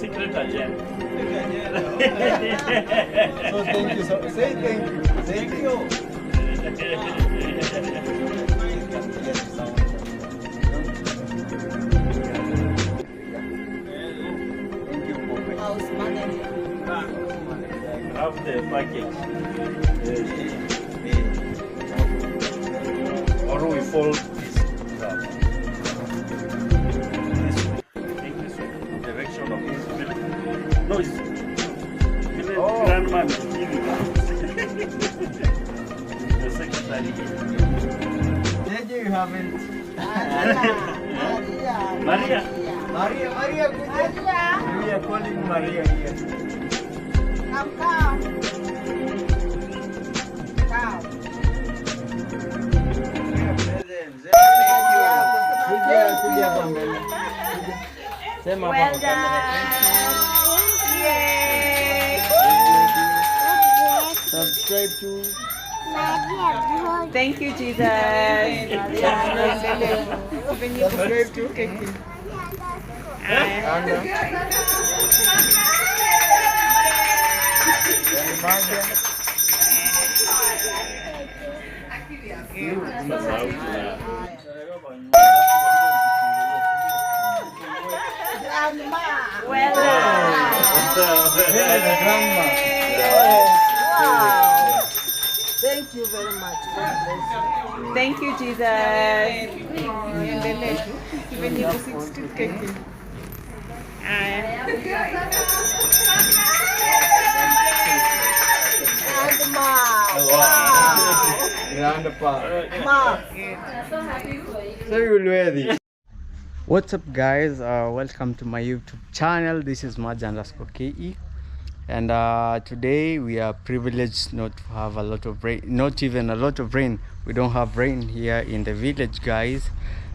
secret agent. So thank you. So say thank you. Thank you. Have the package. Or we fold this up. This way. Take this way. Direction of this village. No, it's village grandman is giving the secretary. JJ, you haven't. Maria. Maria, good day. We are calling Maria here. Come. Kuja hapa mbele. Sema hapa Well kwa kamera. done. Yay. Subscribe to Thank you, Jesus. subscribe to Keki. Well done. Grandma. Wow. Thank you very much. God bless you. Thank you, Jesus. And Ma. Grandpa. Ma. So you will wear this. What's up, guys? Welcome to my YouTube channel. This is Maj_KE, and today we are privileged not to have a lot of rain, not even a lot of rain. We don't have rain here in the village, guys.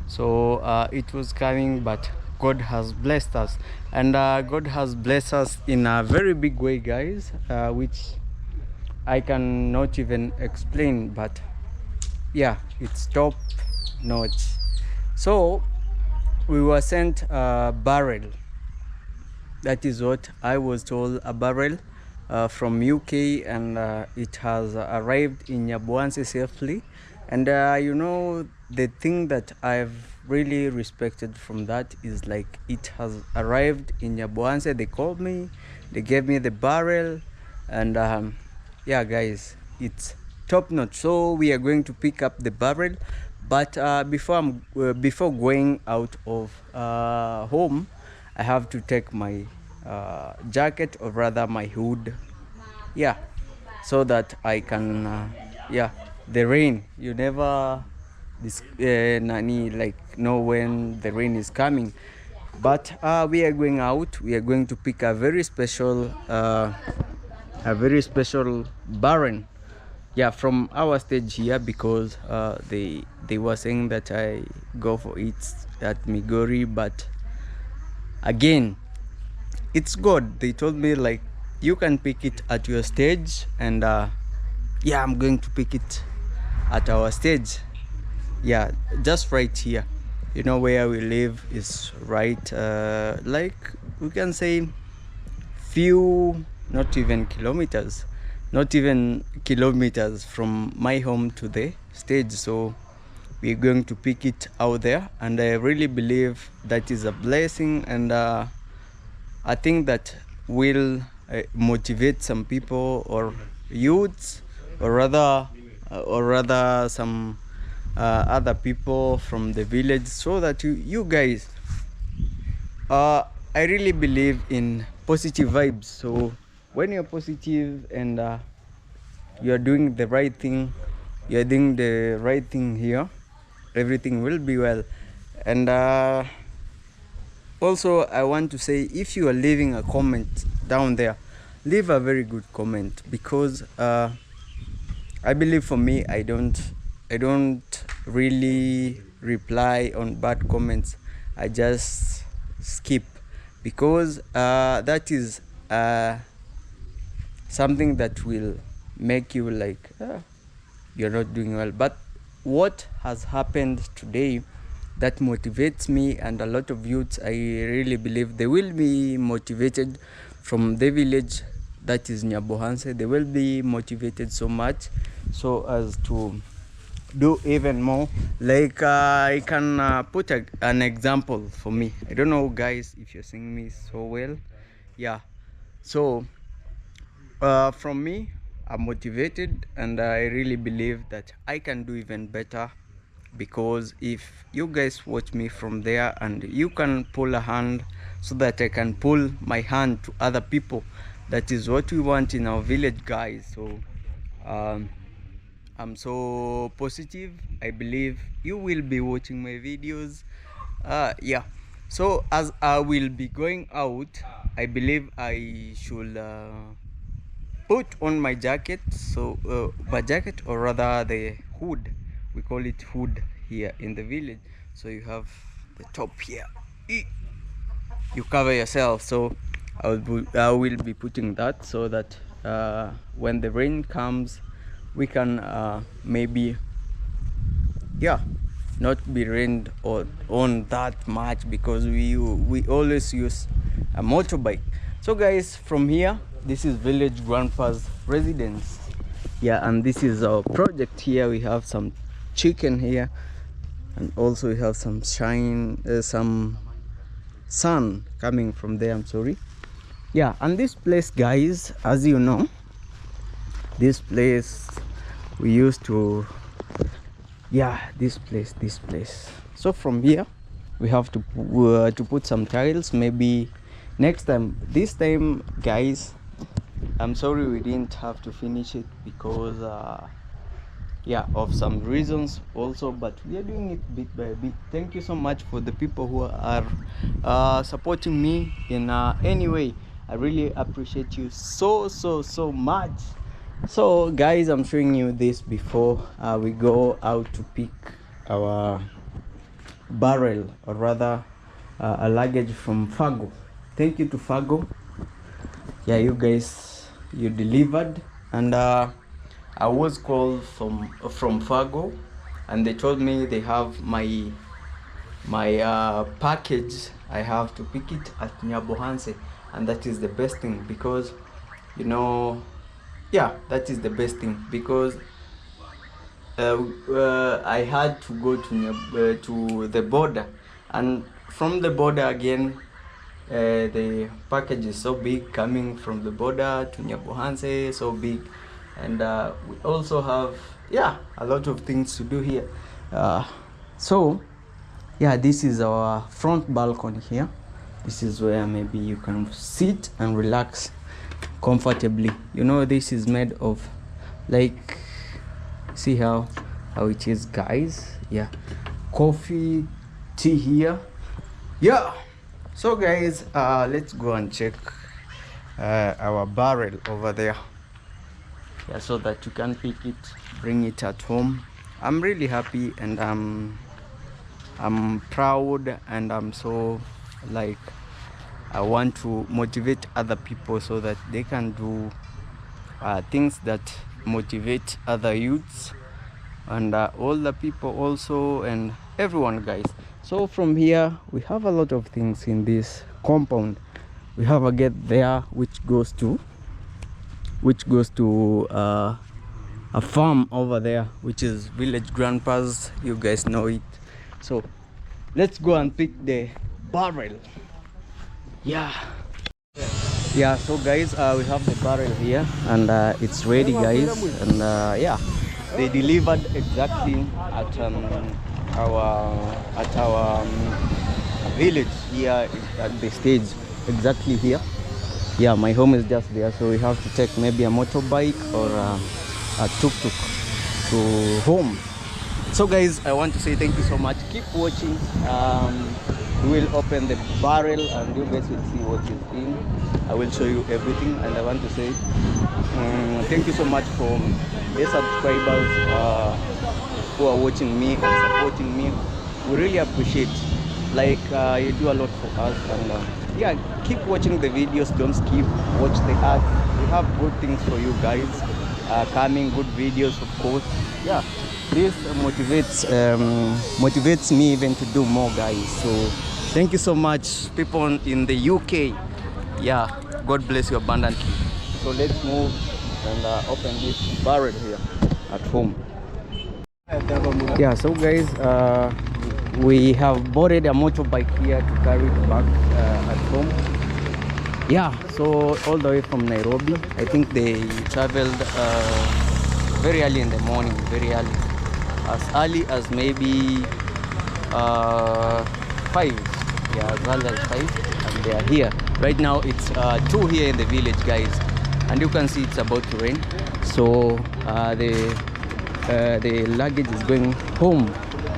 So it was coming, but God has blessed us, and God has blessed us in a very big way, guys, which I cannot even explain, but yeah, it's top notch. So we were sent a barrel. That is what I was told, a barrel from UK, and it has arrived in Nyabuanse safely. And you know, the thing that I've really respected from that is like it has arrived in Nyabuanse. They called me, they gave me the barrel, and yeah, guys, it's top notch. So we are going to pick up the barrel, but before going out of home, I have to take my jacket, or rather my hood, yeah, so that I can yeah, the rain, you never know when the rain is coming. But we are going out. We are going to pick a very special barren, yeah, from our stage here, because they were saying that I go for it at Migori, but again, it's God. They told me like you can pick it at your stage, and yeah, I'm going to pick it at our stage, yeah, just right here. You know, where we live is right like we can say few, not even kilometers from my home to the stage. So we're going to pick it out there, and I really believe that is a blessing, and I think that will motivate some people, or youths, or rather some other people from the village, so that you guys, I really believe in positive vibes. So when you're positive and you're doing the right thing, here, everything will be well. And also I want to say, if you are leaving a comment down there, leave a very good comment, because I believe, for me, I don't really reply on bad comments. I just skip, because that is something that will make you like you're not doing well. But what has happened today that motivates me, and a lot of youths, I really believe they will be motivated from the village that is Nyabohanse. They will be motivated so much so as to do even more. Like I can put an example for me. I don't know guys if you're seeing me so well. Yeah, so from me, I'm motivated, and I really believe that I can do even better, because if you guys watch me from there and you can pull a hand so that I can pull my hand to other people, that is what we want in our village, guys. So I'm so positive. I believe you will be watching my videos. Yeah, so as I will be going out, I believe I should put on my jacket. So my jacket, or rather the hood, we call it hood here in the village. So you have the top here, you cover yourself. So I will be putting that so that when the rain comes, we can maybe, yeah, not be rained on that much, because we always use a motorbike. So guys, from here, this is village grandpa's residence. Yeah, and this is our project here. We have some chicken here, and also we have some some sun coming from there, I'm sorry. Yeah, and this place, guys, as you know, this place we used to, yeah, this place. So from here we have to put some tiles. Maybe next time, this time, guys, I'm sorry we didn't have to finish it because yeah, of some reasons also, but we are doing it bit by bit. Thank you so much for the people who are supporting me in any way. I really appreciate you so much. So guys, I'm showing you this before we go out to pick our barrel, or rather a luggage from Fago. Thank you to Fago. Yeah, you guys, you delivered. And I was called from Fago, and they told me they have my package. I have to pick it at Nyabohanse, and that is the best thing, because you know, yeah, that is the best thing, because I had to go to the border, and from the border again, the package is so big, coming from the border to Nyabohanse, so big. And we also have, yeah, a lot of things to do here. So yeah, this is our front balcony here. This is where maybe you can sit and relax comfortably. You know, this is made of, like, see how it is, guys. Yeah, coffee, tea here. Yeah, so guys, let's go and check our barrel over there. Yeah, so that you can pick it, bring it at home. I'm really happy, and I'm proud, and I'm so, like, I want to motivate other people so that they can do things that motivate other youths, and all the people also, and everyone, guys. So from here we have a lot of things in this compound. We have a gate there which goes to a farm over there, which is village grandpa's. You guys know it. So let's go and pick the barrel. Yeah, so guys, we have the barrel here, and it's ready, guys. And yeah, they delivered exactly at our village here at the stage, exactly here. Yeah, my home is just there, so we have to take maybe a motorbike or a tuk-tuk to home. So guys, I want to say thank you so much. Keep watching. We will open the barrel and you guys will see what is in. I will show you everything, and I want to say thank you so much for the subscribers who are watching me and supporting me. We really appreciate, like, you do a lot for us. And yeah, keep watching the videos, don't skip, watch the ads. We have good things for you guys. coming, good videos, of course. Yeah, this motivates me even to do more, guys. So thank you so much, people in the UK. Yeah, God bless you abundantly. So let's move and open this barrel here at home. Yeah, so guys, we have boarded a motorbike here to carry it back at home. Yeah, so all the way from Nairobi. I think they traveled very early in the morning, very early as maybe 5. Yeah, as early as 5, and they are here right now. It's 2 here in the village, guys, and you can see it's about to rain. So the luggage is going home.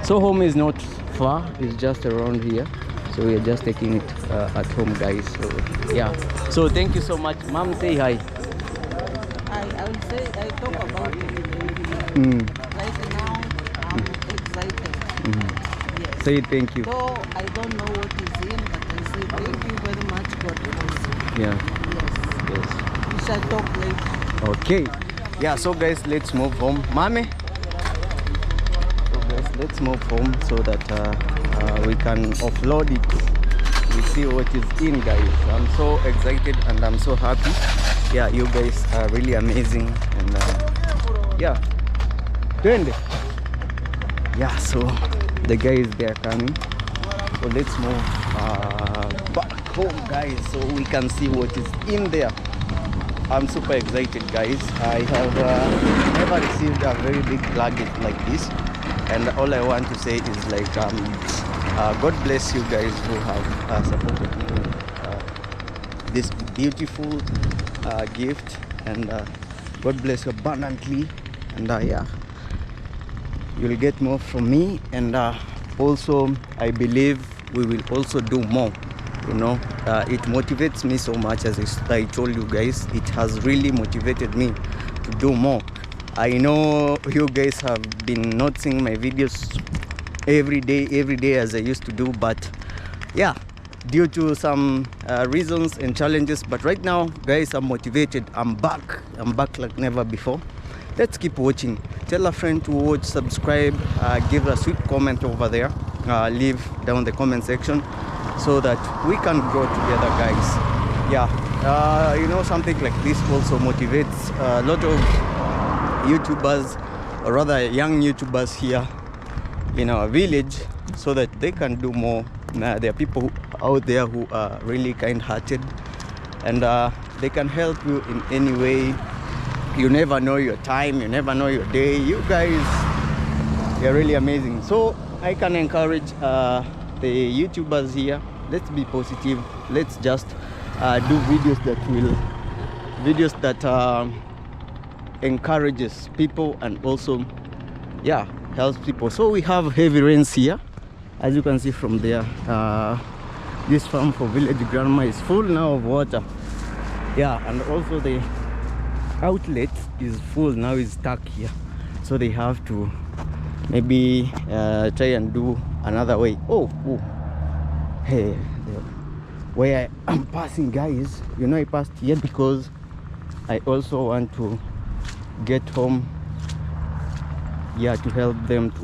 So home is not far, it's just around here. So we are just taking it at home, guys. So yeah, so thank you so much. Mom, say hi. I will say, I talk about it. Right now, I'm excited. Yes. Say thank you. So I don't know what is in, but I say thank you very much, God bless you. Yeah. Yes. Yes. We shall talk later. Okay. Yeah, so guys, let's move home. Mommy. So guys, let's move home so that we can offload it. We see what is in, guys. I'm so excited and I'm so happy. Yeah, you guys are really amazing, and yeah, twende. Yeah, so the guys, they are coming. So let's move back home, guys, so we can see what is in there. I'm super excited, guys. I have never received a very big luggage like this, and all I want to say is like God bless you guys who have supported me with this beautiful gift, and God bless you abundantly, and yeah, you'll get more from me, and also I believe we will also do more. You know, it motivates me so much. As I told you guys, it has really motivated me to do more. I know you guys have been not seeing my videos every day as I used to do, but yeah, due to some reasons and challenges, but right now, guys, I'm motivated. I'm back like never before. Let's keep watching. Tell a friend to watch, subscribe, give a sweet comment over there, leave down the comment section, so that we can grow together, guys. Yeah, you know, something like this also motivates a lot of YouTubers, or rather young YouTubers here in our village, so that they can do more. There are people out there who are really kind-hearted, and they can help you in any way. You never know your time, you never know your day. You guys, you're really amazing. So I can encourage the YouTubers here. Let's be positive. Let's just do videos that encourages people, and also, yeah, helps people. So we have heavy rains here, as you can see from there. This farm for village grandma is full now of water. Yeah, and also the outlet is full now, is stuck here, so they have to maybe try and do another way. Oh, hey, where I'm passing, guys, you know, I passed here because I also want to get home, yeah, to help them to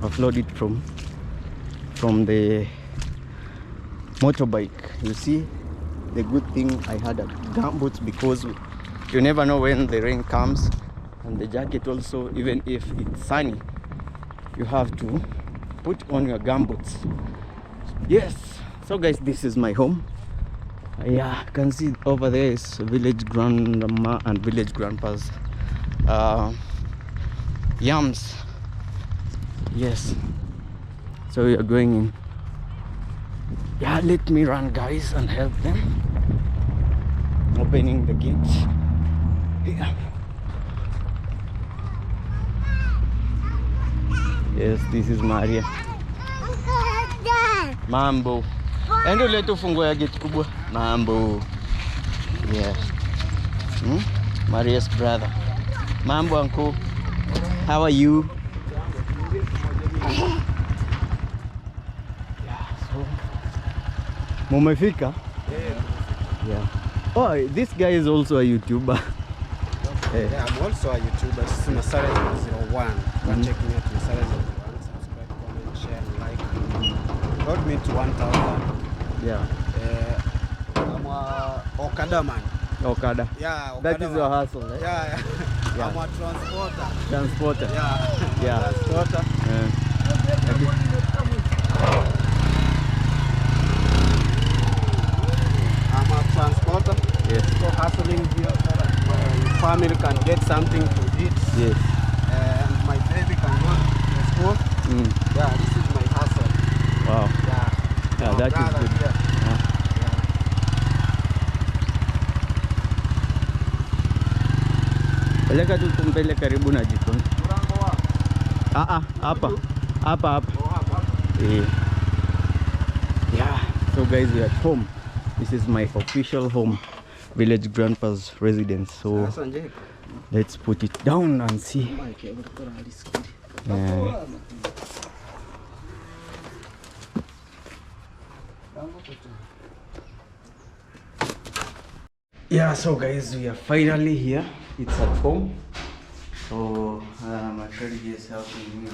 offload it from the motorbike. You see, the good thing I had a gumboots, because you never know when the rain comes, and the jacket also, even if it's sunny, you have to put on your gumboots. Yes, so guys, this is my home. Yeah, you can see over there is village grandma and village grandpa's yams. Yes, so we are going in. Yeah, let me run, guys, and help them opening the gates. Yeah. Yes, this is Maria. Mambo. Endo leto fungo ya gate kubwa. Mambo. Yeah. Maria's brother. Mambo, uncle. How are you? Yeah, so Mumefika? Yeah. Oh, this guy is also a YouTuber. Yeah, I'm also a YouTuber. This is Masara 001. Go check me out, Masara 001. Subscribe, comment, share, and like. Got me to 1,000. Yeah. I'm a Okada man. Okada. Yeah, Okada That is man. your hustle, eh? Yeah. Yeah. I'm a transporter. Transporter. Yeah. Yeah. Transporter. I'm a transporter. Yes. So hustling here so that my family can get something to eat. Yes. And my baby can go to school. Yeah, this is my hustle. Wow. Yeah. Yeah, My that is brother good. here. Yeah. Peleka tu tumpele karibu na jikoni. Hapa. Hapa. Yeah. So guys, we are at home. This is my official home, village grandpa's residence. So let's put it down and see. Yeah, so guys, we are finally here. It's at home. So my friend here is helping me.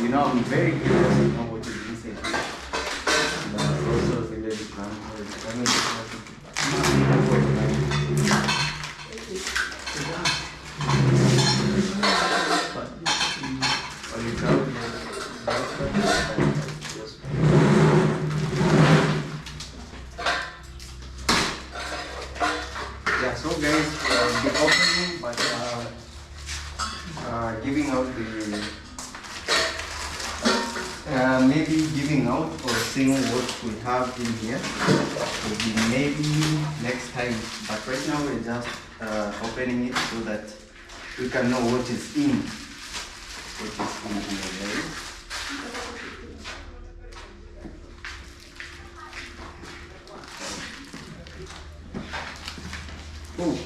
You know, I'm very curious to know what is inside here. Also village yeah, so guys, the opening, but giving out the maybe giving out or seeing what we have in here will be maybe next time, but right now we're just opening it so that we can know what is in here, right? Oh.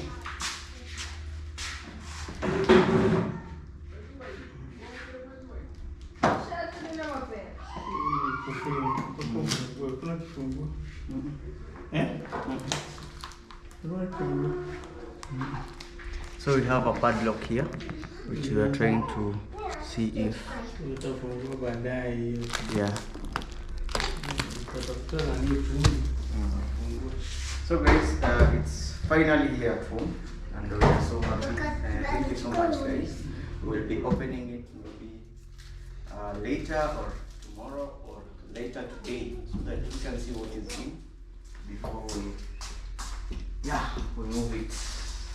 So we have a padlock here, which we are trying to see if yeah. So guys, it's finally here at home, and we are so happy. Thank you so much, guys. We will be opening it maybe later or tomorrow or later today, so that you can see what is in before we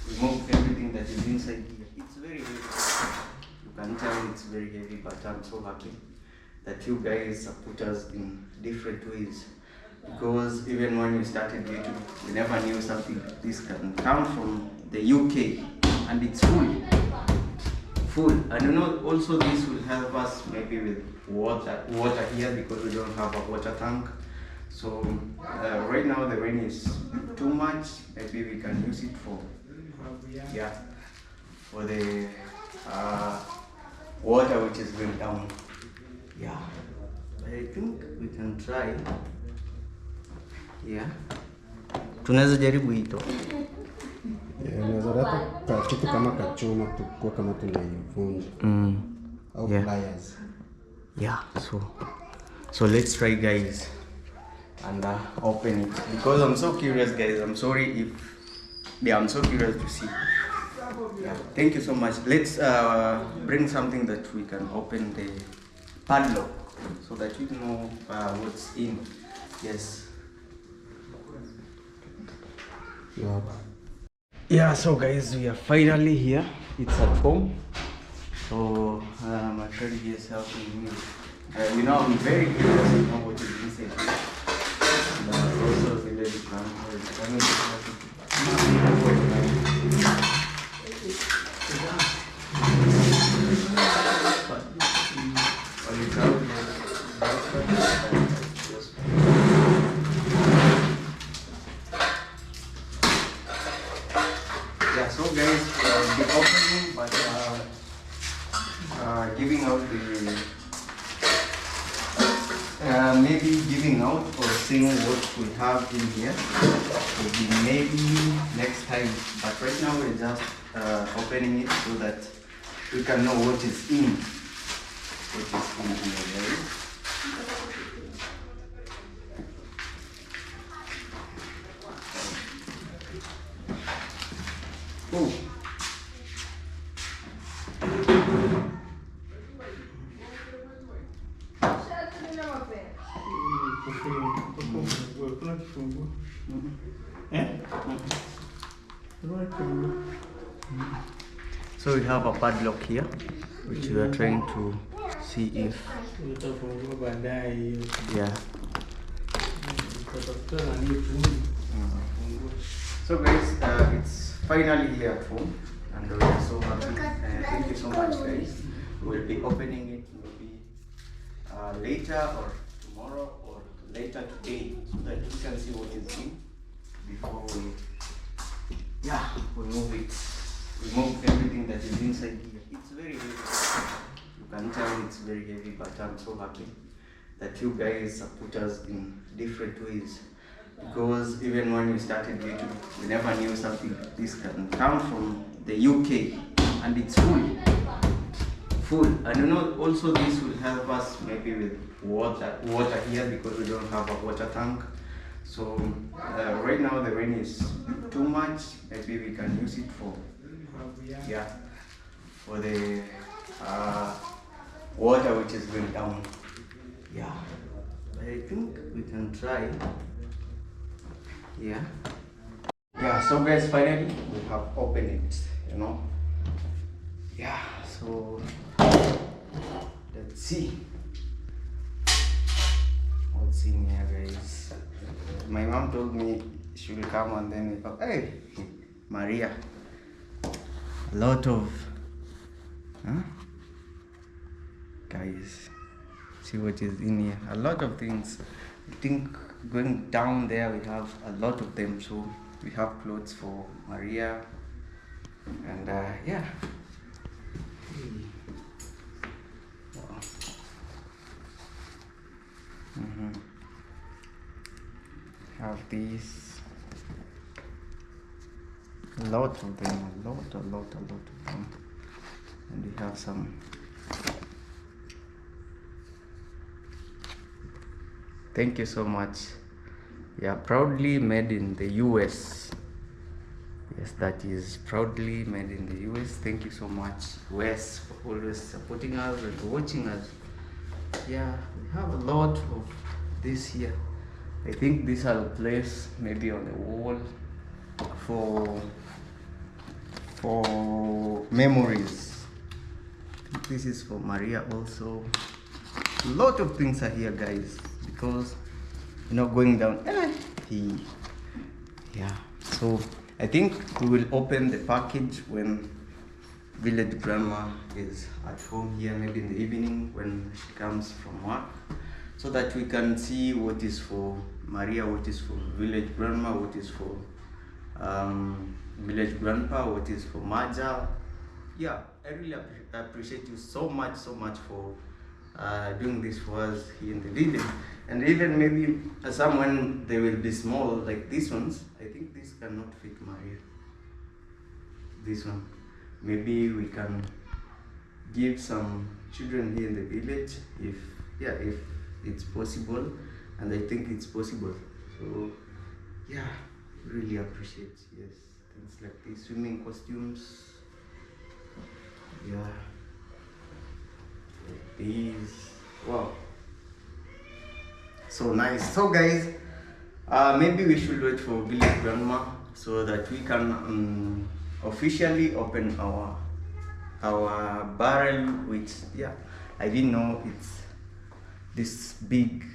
remove everything that is inside here. It's very heavy. You can tell it's very heavy, but I'm so happy that you guys have put us in different ways. Because even when we started YouTube, we never knew something like this can come from the UK, and it's full. And you know, also this will help us maybe with water here, because we don't have a water tank. So right now the rain is too much. Maybe we can use it for the water which is going down. Yeah, I think we can try. Yeah, tunaweza jaribu hito. Unaweza leta kitu kama kachuma tukua kama tunaivunja au pliers. Yeah, so let's try, guys, and open it, because I'm so curious, guys. I'm sorry I'm so curious to see. Yeah, thank you so much. Let's bring something that we can open the padlock so that you know what's in. Yes. Yeah, so guys, we are finally here. It's at home. So my friend here is helping me. You know, I'm very curious to know what is inside here. Also village yeah, so guys, the opening, but giving out the maybe giving out or unboxing what we have in here will be maybe next time. But right now we're just opening it so that we can know what is in. What is in here, right? Oh. So we have a padlock here, which we are trying to see if, yeah. So guys, it's finally here at home, and we are so happy. Thank you so much, guys. We'll be opening it maybe later or tomorrow or later today, so that you can see what is in before we remove everything that is inside here. It's very heavy. You can tell it's very heavy, but I'm so happy that you guys support us in different ways. Because even when we started YouTube, we never knew something this can come from the UK, and it's full. And you know, also this will help us maybe with water here, because we don't have a water tank. So right now the rain is too much. Maybe we can use it for the water which is going down. Yeah, but I think we can try. Yeah, so guys, finally we have opened it, you know. Yeah, so let's see what's in here, guys. My mom told me she will come, and then we go, hey Maria, a lot of guys, see what is in here. A lot of things. I think going down there we have a lot of them. So we have clothes for Maria, and yeah. Wow. Have these, a lot of them, a lot of them, and we have some. Thank you so much. Yeah, proudly made in the US. Yes, that is proudly made in the US. Thank you so much, Wes, for always supporting us and watching us. Yeah, we have a lot of this here. I think this I'll place maybe on the wall for memories. I think this is for Maria also. A lot of things are here, guys, because you know, going down. Yeah, so I think we will open the package when village grandma is at home here, maybe in the evening when she comes from work, so that we can see what is for Maria, what is for village grandma, what is for village grandpa, what is for Maja. Yeah, I really appreciate you so much for doing this for us here in the village. And even maybe some when they will be small, like these ones, I think this cannot fit Maria. This one, maybe we can give some children here in the village if it's possible, and I think it's possible. So yeah, really appreciate, yes, things like these swimming costumes. Yeah, like these. Wow, so nice. So guys, maybe we should wait for village grandma so that we can officially open our barrel, which, yeah, I didn't know it's this big,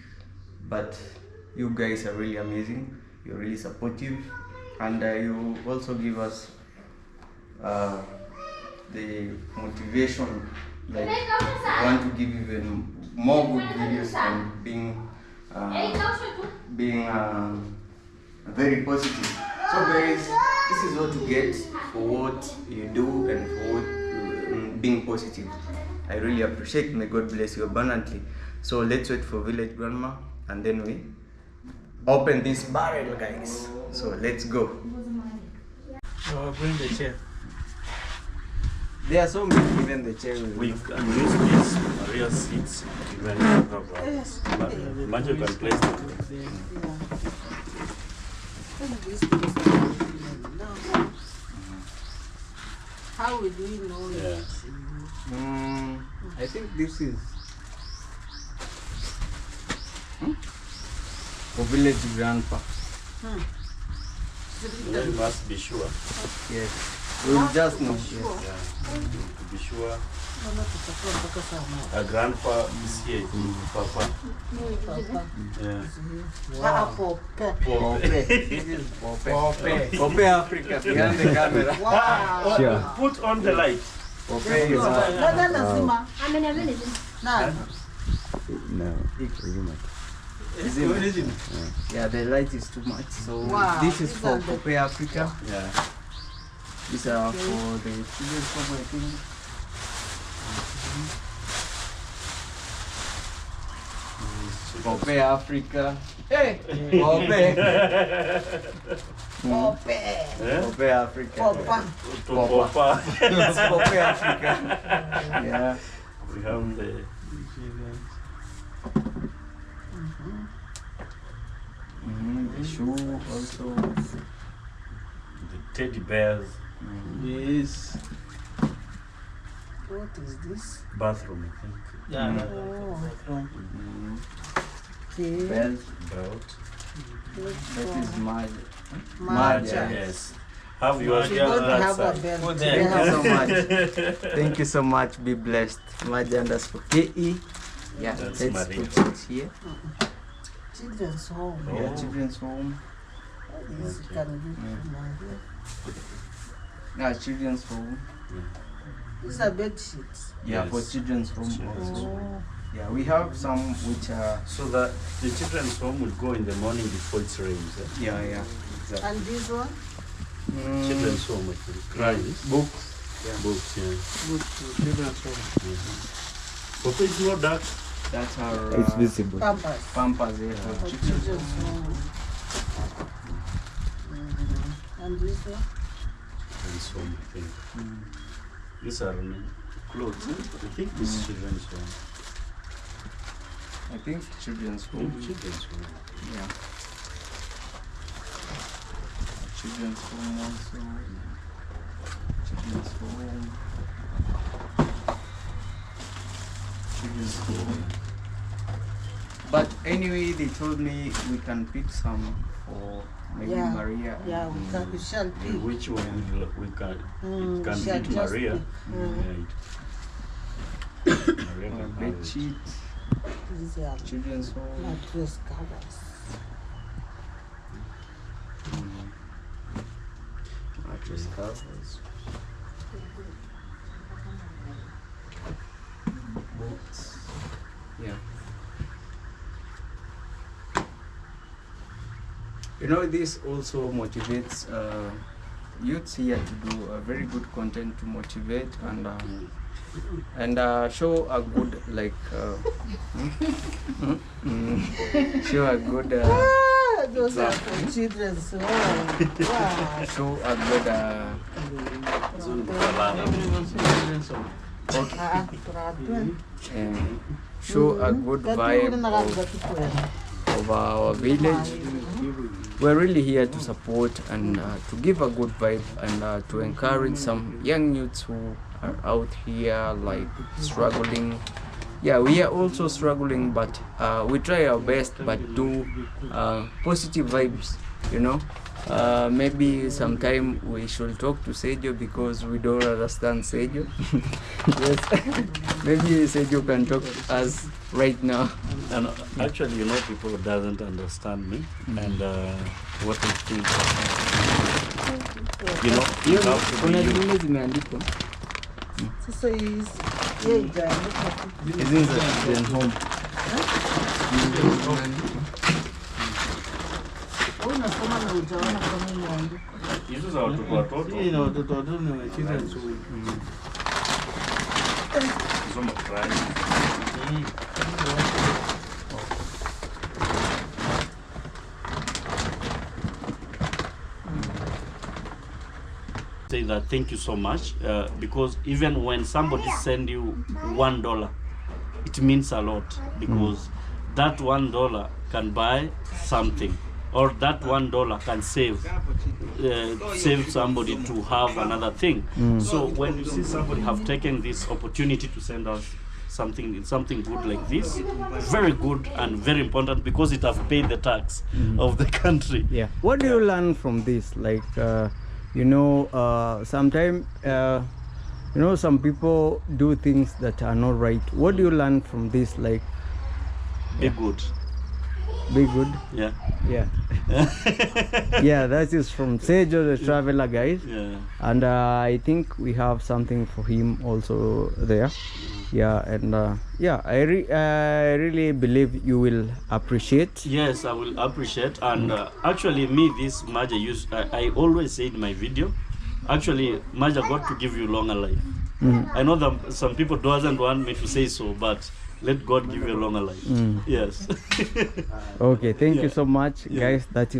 but you guys are really amazing. You're really supportive, and you also give us the motivation, like want to give even more good videos and being very positive. So guys, this is what you get for what you do and for what, being positive. I really appreciate. May God bless you abundantly. So let's wait for village grandma, and then open this barrel, guys. So let's go. Bring the chair. There are so many, even the chair will We can use these real seats even have but imagine you can place them. How will we know Yeah. it? I think this is for village grandpa. You must be sure. Yes. We'll just know. Yes. Yeah. To be sure. A grandpa is here, it means Papa. Yeah. Wow. Pope. This is Pope. Pope Africa behind the camera. Wow. Sure. Put on the light. Pope is no. Yeah, the light is too much. So Wow, this is these for are the- Pope Africa. Yeah. These are for the children's home, I think. Pope Africa. Hey! Pope! Pope. Eh? Pope Africa. Popa. To Papa. It's Pope Africa. Yeah. We have the The shoe also. the teddy bears Yes. What is this? bathroom, I think. Oh. Okay. Belt. Belt. That is mud. Marja. Yes. Have yours We just don't that have a side. belt. Thank you so much. Thank you so much. Be blessed. Maja_KE. Yeah, That's let's Maria. put it here. Children's home. Yeah, children's home. This can be Maria. Yeah, children's home. These are bed sheets. Yeah, Yes. for children's home Children's also. Oh. Yeah, we have some which are. So that the children's home will go in the morning before it rains. Eh? Yeah, yeah. Exactly. And this one? Children's home, I think. Cries. Books. Books, yeah. Good to children's home. Papa is not dark. That's our It's visible. Pampers. pampers here for For children. children's home. And this one? Children's home, I think. These are clothes. Eh? I think this is children's home. I think children's home. Children's home. Yeah. Children's home also. Children's home. Children's home. But anyway, they told me we can pick some for maybe Yeah. Maria. Yeah, we shall pick. Which one we can? Mm, It can shall fit just Maria. pick. Yeah, Maria can Bed have it. sheet, These are children's home. mattress covers. Mattress covers. Books. Yeah. You know, this also motivates youths here to do a very good content to motivate and show a good show a good Those are for children's home. Wow. show a good show a good vibe of our village. We're really here to support and to give a good vibe and to encourage some young youths who are out here like struggling. Yeah, we are also struggling, but we try our best, but do positive vibes, you know. Maybe sometime we should talk to Sejo because we don't understand Sejo. Yes, maybe Sejo can talk to us right now. And actually, you know, people doesn't understand me and what I think. You know, you have to Kuna be you. zingine zimeandikwa. Sasa hizi yeye ijaandika tu. Hizi ni za children home. Wewe unasoma na hujaona kama imeandikwa. Hizo za watoto. Hii na watoto wadogo na children's home. Hizo macry. Say that thank you so much, because even when somebody send you $1, it means a lot, because that $1 can buy something, or that $1 can save somebody to have another thing. So when you see somebody have taken this opportunity to send us something good like this, very good and very important, because it have paid the tax of the country. Yeah. What do you learn from this? Like, sometimes, some people do things that are not right. What do you learn from this? Like, Be good. be good. Yeah. Yeah. Yeah, that is from Sergio the Traveler, guys. Yeah. And I think we have something for him also there. Yeah, and I really believe you will appreciate. Yes, I will appreciate. And actually, me, this Maja I always say in my video, actually, Maja got to give you longer life. I know that some people doesn't want me to say so, but let God give you a longer life. Yes. Okay, thank you so much, guys. That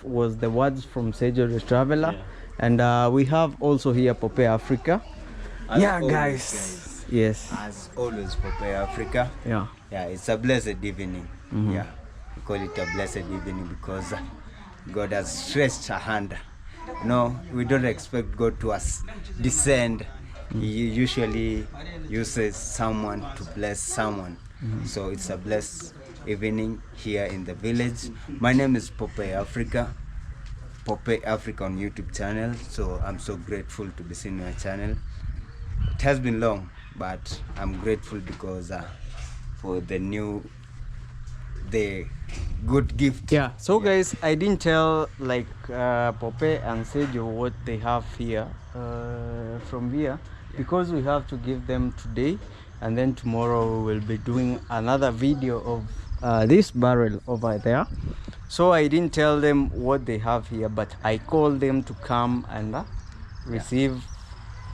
was the words from Sergio the Traveler. And we have also here Pope Africa. Guys. Yes. As always, Pope Africa. Yeah, it's a blessed evening. Yeah, we call it a blessed evening because God has stretched a hand. We don't expect God to descend. He usually uses someone to bless someone. So it's a blessed evening here in the village. My name is Pope Africa. Pope Africa on YouTube channel. So I'm so grateful to be seen on your channel. It has been long, but I'm grateful because for the good gift. Yeah. So guys, I didn't tell Pope and Sergio what they have here from here, because we have to give them today, and then tomorrow we will be doing another video of this barrel over there. So I didn't tell them what they have here, but I called them to come and receive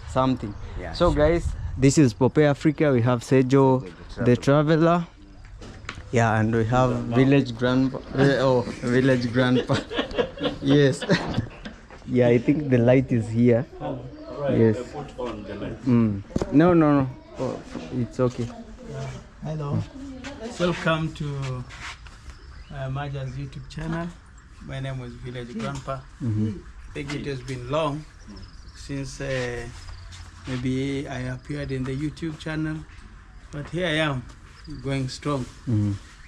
something. So guys, this is Pope Africa. We have Sergio the Traveler. Yeah, and we have village grandpa. Village grandpa. Yes. Yeah, I think the light is here. Yes. Put on the light. No. Oh, it's okay. Hello. Welcome to Maja's YouTube channel. My name is Village Grandpa. I think it has been long since maybe I appeared in the YouTube channel, but here I am, going strong.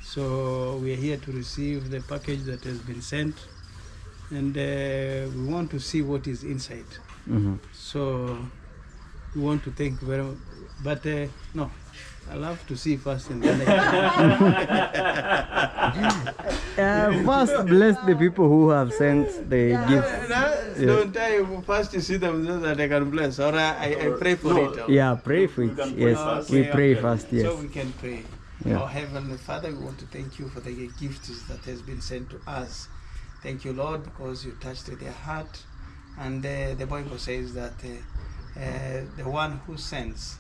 So we are here to receive the package that has been sent, and we want to see what is inside. So we want to thank very much, but no, I'll have to see first, and then first bless the people who have sent the gifts. Don't I first to see them so that I can bless, or I pray for it. Yeah, pray for it. Yes, we pray first. Yes. So we can pray. Our Heavenly Father, we want to thank you for the gift that has been sent to us. Thank you, Lord, because you touched their heart. And the Bible says that the one who sends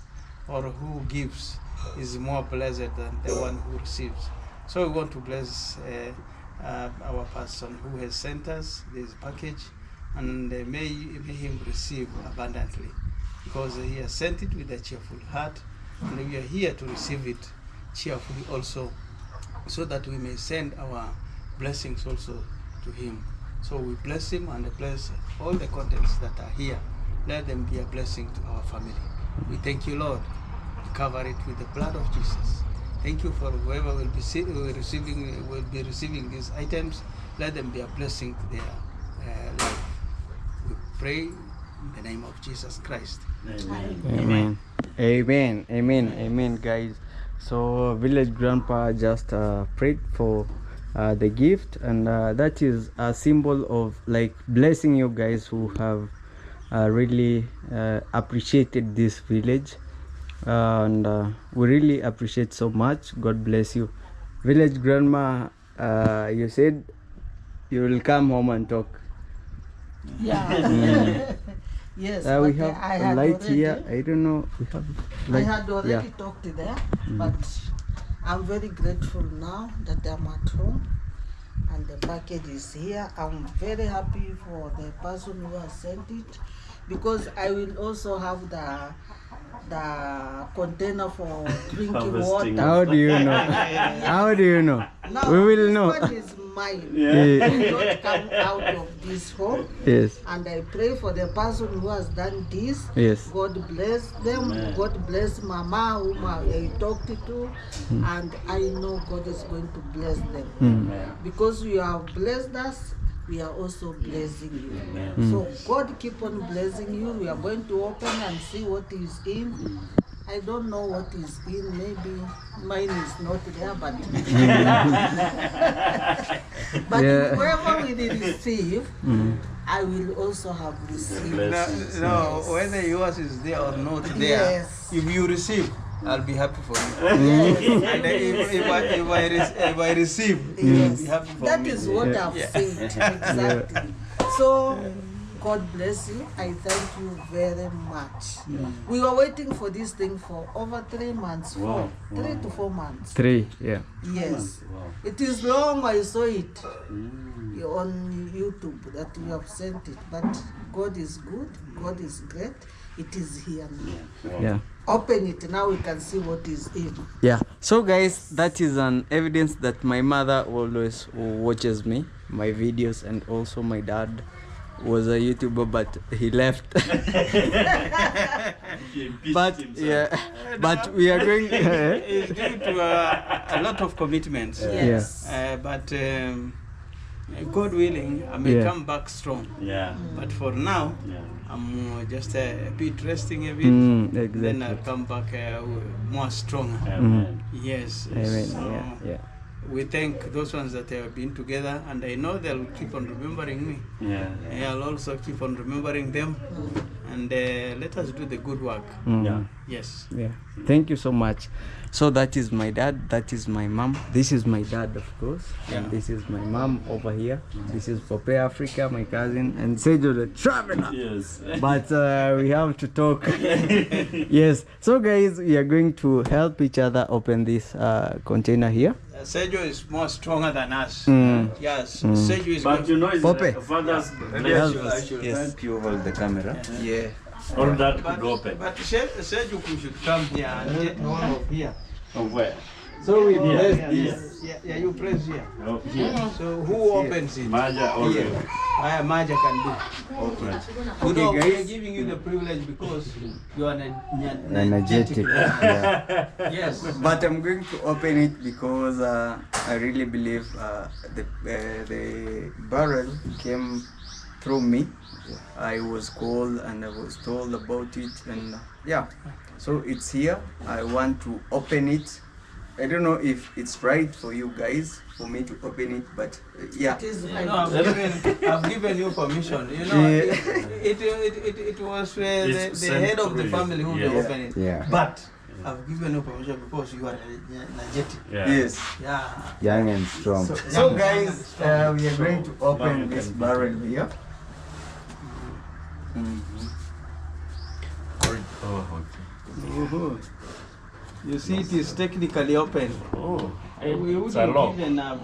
or who gives is more blessed than the one who receives. So we want to bless our person who has sent us this package, and may him receive abundantly, because he has sent it with a cheerful heart, and we are here to receive it cheerfully also, so that we may send our blessings also to him. So we bless him and bless all the contents that are here. Let them be a blessing to our family. We thank you, Lord. Cover it with the blood of Jesus. Thank you for whoever will be receiving these items. Let them be a blessing to their life. We pray in the name of Jesus Christ. Amen, guys. So Village Grandpa just prayed for the gift, and that is a symbol of blessing you guys who have really appreciated this village, and we really appreciate so much. God bless you. Village Grandma, you said you will come home and talk. Yes, we have a light here. I don't know. We have light. I had already talked there, but I'm very grateful now that I'm at home and the package is here. I'm very happy for the person who has sent it, because I will also have the container for drinking Harvesting. water. How do you know? How do you know? Now, We will this know. one is mine. Yeah. It will not come out of this home. Yes. And I pray for the person who has done this. Yes. God bless them. Amen. God bless Mama, whom I talked to. And I know God is going to bless them. Because you have blessed us, we are also blessing you. So God keep on blessing you. We are going to open and see what is in. I don't know what is in. Maybe mine is not there, but but Yeah. whoever we receive, I will also have received. No, whether yours is there or not there, Yes. if you receive, I'll be happy for you. Yes. And if I receive, Yes. you'll be happy for That me. is what I've said. Exactly. So, God bless you. I thank you very much. We were waiting for this thing for over 3 months. Wow. 3 to 4 months. 3, yeah. Yes. Wow. It is long. I saw it on YouTube that you have sent it. But God is good. God is great. It is here now. Yeah. Open it now. We can see what is in. Yeah. So guys, that is an evidence that my mother always watches me, my videos, and also my dad was a YouTuber, but he left. But yeah, but we are going. It's due to a lot of commitments. Yes. But God willing, I may Yeah. come back strong. Yeah. But for now, Yeah. I'm just a bit resting a bit. Then I'll Exactly. come back more stronger. Amen. Yes. Amen. So Yeah. Yeah. we thank those ones that have been together, and I know they'll keep on remembering me. Yeah. I'll also keep on remembering them, and let us do the good work. Yeah. Yes. Yeah. Thank you so much. So that is my dad, that is my mom. This is my dad, of course. And this is my mom over here. This is Pope Africa, my cousin, and Sergio the traveler. Yes. But we have to talk. Yes. So guys, we are going to help each other open this container here. Sergio is more stronger than us. Yes. Mm. Sergio is But you know, it's Pope. Father's Maybe I blessings. should Yes. help you hold the camera. Yeah. All that could open. But Sergio should come here and get one of here. Of where? So we Yeah. bless Yeah. this. Yeah, you press here. Oh, here. So who opens it? Maja or Here. Maja can do. Okay. You know, guys. we are giving you the privilege because you are Energetic. Yeah. Yes. But I'm going to open it because I really believe the barrel came through me. I was called and I was told about it, and yeah, so it's here. I want to open it. I don't know if it's right for you guys for me to open it, but yeah. It is No, right. I've given you permission. You know, Yeah. it was the sent head of through the you. family who Yeah. will open it. Yeah. But I've given you permission because you are energetic. Yeah. Yes. Yeah. Young and strong. So guys, we are going to open this barrel here. Oh, okay. You see, it is technically open. Oh, We it's a wouldn't lock. even have.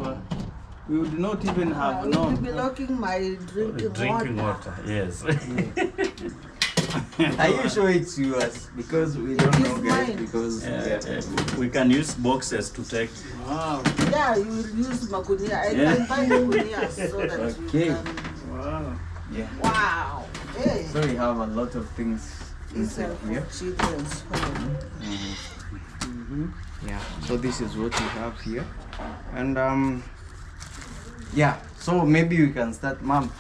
We would not even I have will be known. blocking my Drinking water. Yes. Are you sure it's yours? Because we don't know, guys. mine. Because We can use boxes to take. Wow. Yeah, you will use makunia. I Yeah. can find makunia so that Okay. you can. Wow. yeah. Wow. Hey. So we have a lot of things These inside are here. for children's home. Yeah. So this is what we have here, and yeah. So maybe we can start, Mom.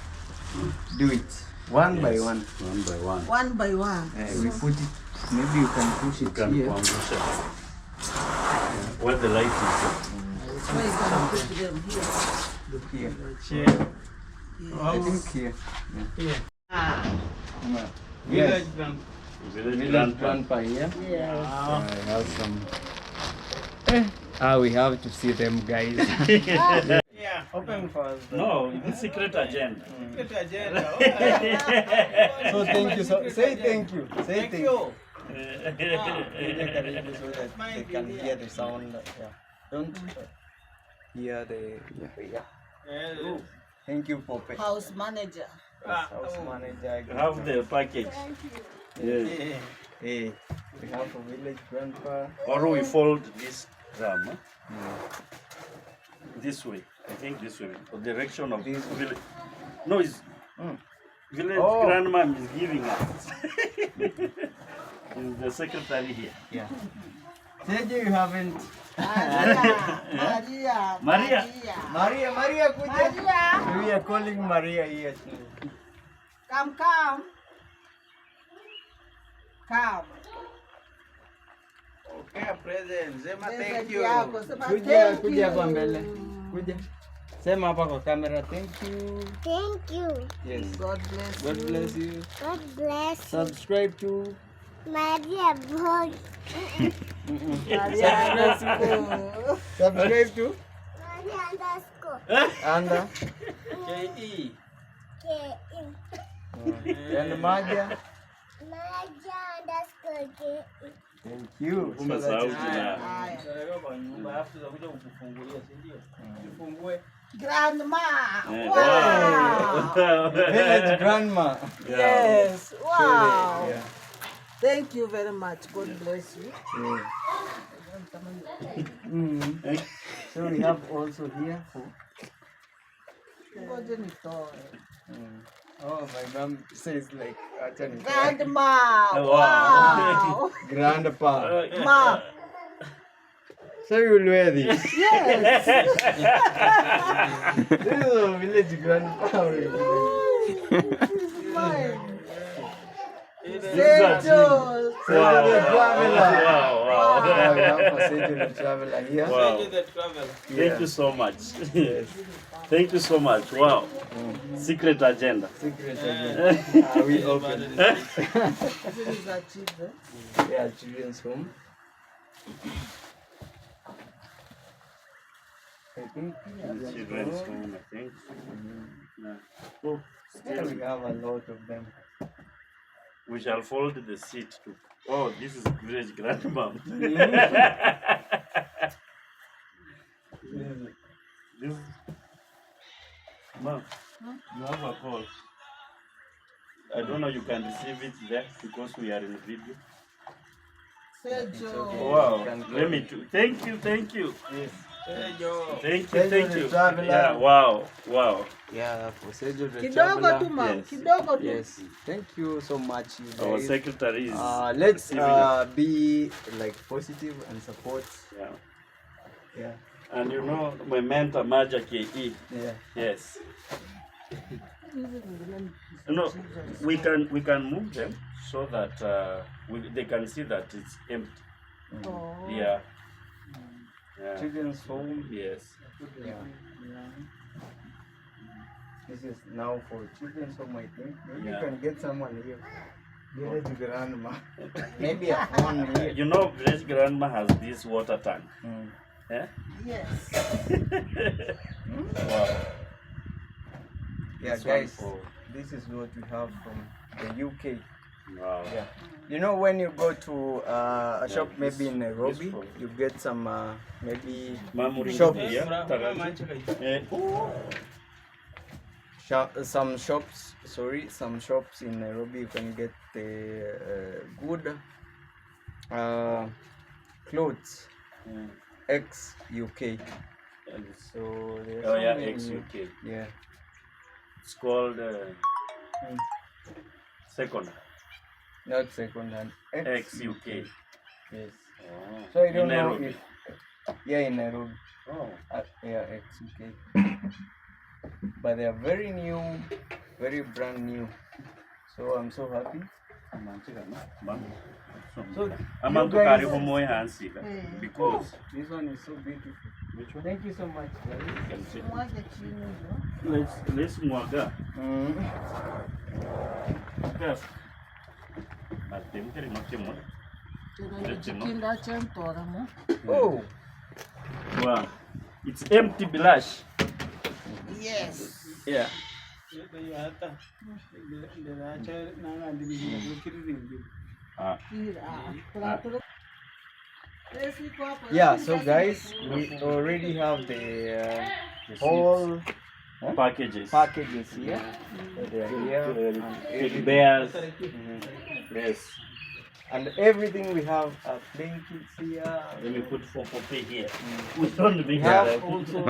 Do it one by Yes. one. One by one. One by one. We put it. Maybe you can push You it can here. push it. Where the light is. So you can put them here. Look here. Yeah. I think here. Ah. Yes. Village grand- Village Village grandpa. grandpa here. Yeah. I have some. We have to see them, guys. Yeah, open first. No, it's secret agenda. Get agenda. So thank you. So say thank you. Say Thank you. So that they can hear the sound. Yeah. Don't hear the. Yeah. Yeah. Thank you, Pope. House manager. House manager. Have the package. Yes. Hey, we have a village grandpa. Or we fold this drum this way. I think this way. The direction of this village. No, it's village grandma is giving us. Is the secretary here? Yeah. Sergio, you haven't. Maria. Maria, kuja. Maria. We are calling Maria here too. Come. Okay, present. Sema thank you. Yako, sema Kuja thank you. hapa mbele. Kuja. Sema hapa kwa kamera, thank you. Thank you. Yes. God bless God you. bless you. God bless you. Subscribe to Maria Boy. Subscribe to Maria underscore. Anda KE. K-E. and Maja. Maria underscore K-E. Thank you. Umesahau jina. Haya. Fungue. Grandma. Eh, Wow. Village grandma. Yes. Wow. Yeah. Thank you very much. God bless you. Yeah. So we have also here for. Ngoja nitoe. Oh, my mom says like Grandma. Wow. Wow. grandpa. Ma. So you will wear this. Yes. This is a village grandpa. Mine. This is Sergio. Sergio the traveler. Wow. Yeah, we have for Sergio the traveler here. Wow. Yeah. Thank you so much. Thank you so much. Wow. Secret agenda. Secret again. We open. This is a children. Yeah, children's home. I think Children's home, I think. Yeah. Oh, still we have a lot of them. we shall fold the seat too. Oh, this is village grandmom. This Mom, you have a call. I don't know you can receive it there because we are in video. Sergio. Wow. Let me do. Thank you. Yes. Thank Sergio the you. traveler. Yeah, wow. Yeah, for Sergio the Kidogo traveler. tu ma. Yes. Kidogo tu. Yes. Thank you so much, you guys. Our secretary is Let's receiving us. be like positive and support. Yeah. Yeah. And you know my mentor Maja KE. Yeah. Yes. No, we can move them so that they can see that it's empty. Oh. Yeah. Yeah. Children's home. Yes. Yeah. This is now for children's home, I think. Maybe Yeah. you can get someone here. Village grandma. Maybe a phone here. You know, village grandma has this water tank. Mm. Eh? Yes. Wow. Yeah, This one guys, for- this is what we have from the UK. Wow. Yeah. You know, when you go to a shop, this- maybe in Nairobi, this one. you get some maybe Mamuri Shop. yeah. some shops. Sorry, some shops in Nairobi you can get good clothes. Ex UK. So there's Oh so yeah, many- ex-UK. Yeah. It's called Mm. second Not second hand. ex-UK. Yes. Oh. So I don't In know Nairobi. if in Nairobi. Oh. Yeah, ex UK. But they are very new, very brand new. So I'm so happy. So I'm you going to guys- carry home my hands because This one is so beautiful. which one? Thank you so much, guys. You can see. Mwaga chini hivyo. Let's mwaga. Yes. Atemkeri mokimo. Tena nijikinda cha mtora mo. Oh, Wow. It's empty blush. Yes. Yeah. Ah. yeah. So guys, we already have the whole Packages. packages here. They are here. And Big everything, bears. Yes. and everything we have are blankets here. Let me put 4 here. We don't We make have that. also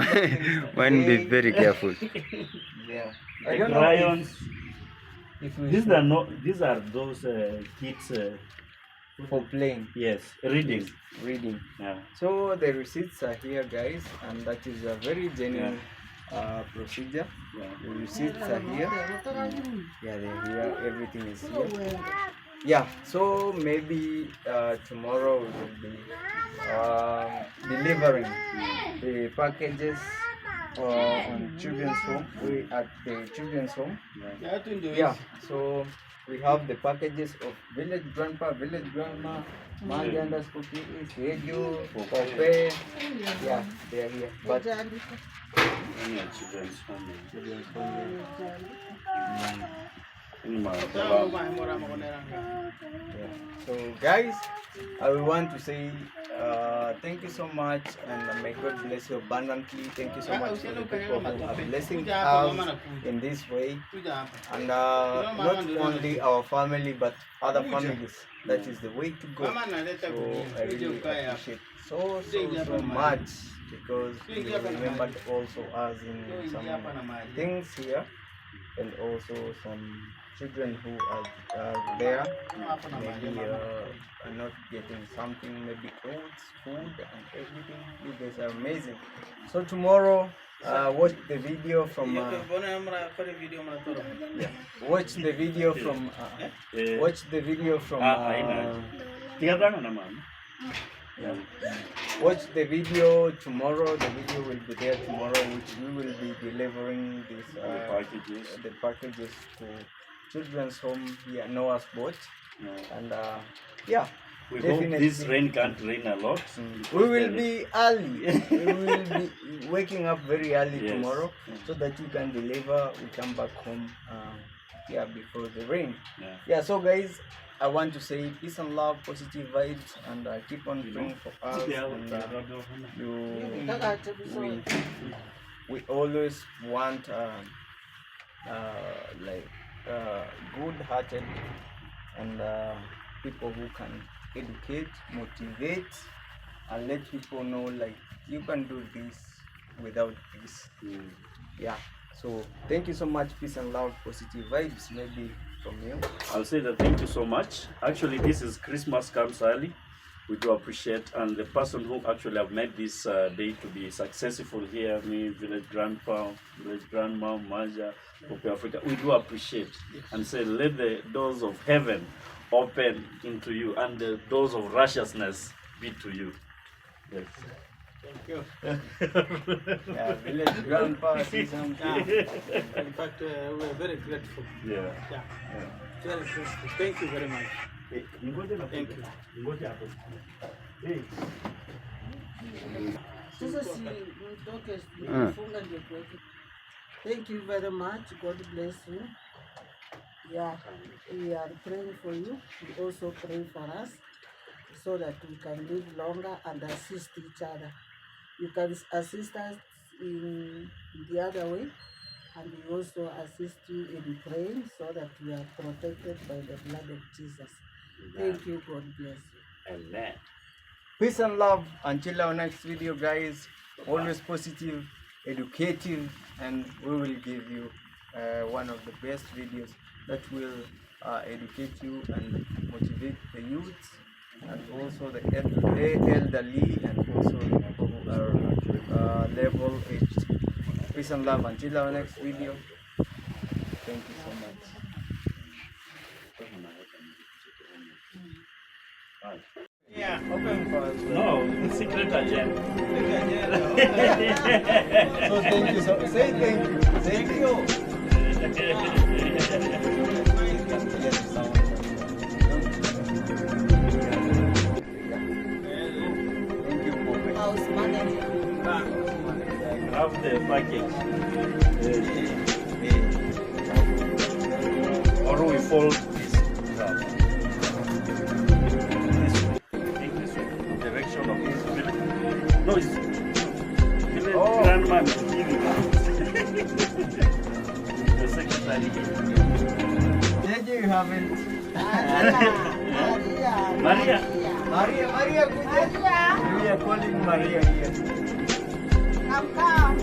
One be very careful. yeah. I The don't know crayons. if we These are not. These are those kids. for playing. Yes, reading. Reading. Yeah. So the receipts are here, guys, and that is a very genuine procedure. Yeah. The receipts are here. Yeah, they're here. Everything is here. Yeah. So maybe tomorrow we will be delivering the packages on children's home. We at the children's home. Yeah. So we have the packages of village grandpa, village grandma, Magi underscore KE, radio, Pope. Yeah, they are here. But Any children's home. children's home. Yeah. So guys, I will want to say thank you so much, and may God bless you abundantly. Thank you so much for the people who are blessing us in this way, and not only our family but other families. That is the way to go. So I really appreciate so much, because you remembered also us in some things here, and also some children who are there, maybe are not getting something, maybe clothes, food, and everything. You guys are amazing. So tomorrow, watch the video from. Watch the video from. Watch the video from. Watch the video tomorrow. The video will be there tomorrow, which we will be delivering the packages to children's home here, Noah's Boat. And yeah, We hope this rain can't rain a lot. we will be early. We will be waking up very early Yes. tomorrow, so that you can deliver. We come back home before the rain. Yeah, so guys, I want to say peace and love, positive vibes, and keep on praying for us. And we always want good-hearted and people who can educate, motivate, and let people know like you can do this without this. Yeah. So thank you so much. Peace and love, positive vibes. Maybe from you. I'll say that thank you so much. Actually, this is Christmas comes early. We do appreciate, and the person who actually have made this day to be successful here, me, village grandpa, village grandma, Maja, Pope Africa, we do appreciate and say, let the doors of heaven open into you, and the doors of righteousness be to you. Yes. Thank you. Yeah, village grandpa, see something. In fact, we're very grateful. Yeah. Very grateful. Thank you very much. Thank you. Hey. Sasa si mtoke funga ndio kuweke. Thank you very much. God bless you. Yeah, we are praying for you. We also pray for us so that we can live longer and assist each other. You can assist us in the other way, and we also assist you in praying so that we are protected by the blood of Jesus. Thank you. God bless you. Amen. Peace and love. Until our next video, guys. Always positive, educative, and we will give you one of the best videos that will educate you and motivate the youths, and also the elderly, and also the people who are level aged. Peace and love. Until our next video. Thank you so much. Yeah, open for us. No, secret agenda. So thank you. So say thank you. Thank you. Thank you, Pope. House manager. Have the package. Or we fold this down. This way. Take this way. Direction of this village. No, it's village grandma is giving us. you haven't. Maria. Maria, kuja. We are calling Maria here. Come.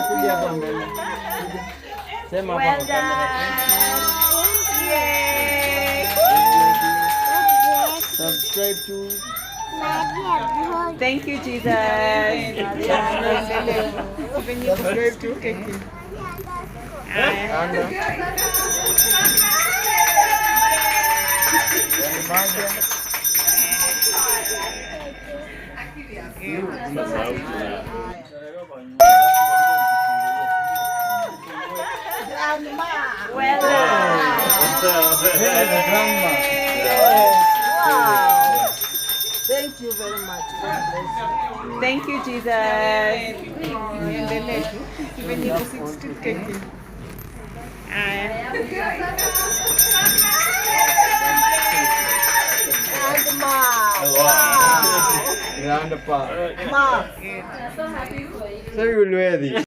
Kuja hapa mbele. Sema hapa kwa kamera. Subscribe to Thank you, Jesus. subscribe to Well Wow. Thank you very much. God bless you. Thank you, Jesus. And Ma. round apart. Ma. So you will wear this.